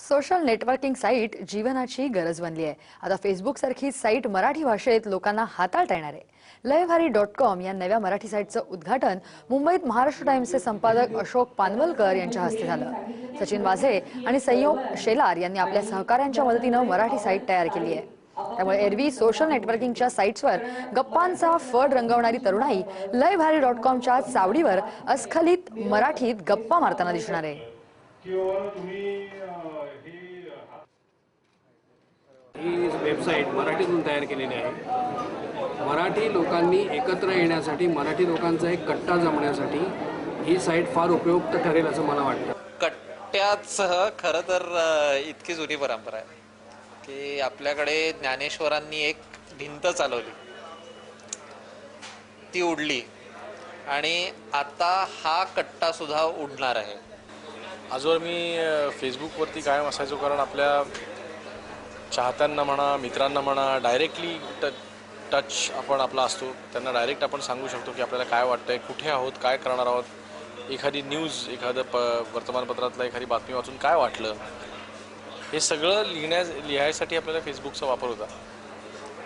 Social networking site जीवनाची गरज बनली आहे। आता फेसबुक सारखी साईट मराठी भाषेत लोकांना हाताळता येणार आहे। लयभारी.com या नव्या मराठी साईटचं उद्घाटन मुंबईत महाराष्ट्र टाइम्सचे संपादक अशोक पानवलकर यांच्या हस्ते झालं। सचिन वाझे आणि संयोग शेलार यांनी आपल्या सहकाऱ्यांच्या मदतीने मराठी साईट तयार केली आहे। त्यामुळे एरवी सोशल नेटवर्किंगच्या साईट्सवर गप्पांचा फड रंगवणारी तरुणाई लयभारी.comच्या चावडीवर अस्खलित मराठीत गप्पा मारताना दिसणार आहे। ही वेबसाईट मराठीतून तयार केलेली आहे। मराठी लोकांनी एकत्र येण्यासाठी, मराठी लोकांचा एक कट्टा जमण्यासाठी ही साईट फार उपयुक्त ठरेल असं मला वाटतं। कट्ट्यासह खरं तर इतकी जुनी परंपरा आहे की आपल्याकडे ज्ञानेश्वरांनी एक भिंत चालवली, ती उडली आणि आता हा कट्टा सुद्धा उडणार आहे। आजवर मी फेसबुकवरती कायम असायचो, कारण आपल्या चाहत्यांना म्हणा, मित्रांना म्हणा, डायरेक्टली टच आपण आपला असतो, त्यांना डायरेक्ट आपण सांगू शकतो की आपल्याला काय वाटतंय, कुठे आहोत, काय करणार आहोत, एखादी न्यूज, एखादं वर्तमानपत्रातलं एखादी बातमी वाचून काय वाटलं, हे सगळं लिहायसाठी आपल्याला फेसबुकचा वापर होता।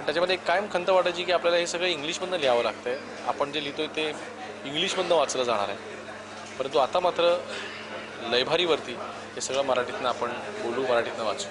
त्याच्यामध्ये एक कायम खंत वाटायची की आपल्याला हे सगळं इंग्लिशमधनं लिहावं लागतंय, आपण जे लिहितोय ते इंग्लिशमधनं वाचलं जाणार आहे। परंतु आता मात्र लयभारीवरती हे सगळं मराठीतनं आपण बोलू, मराठीतनं वाचू।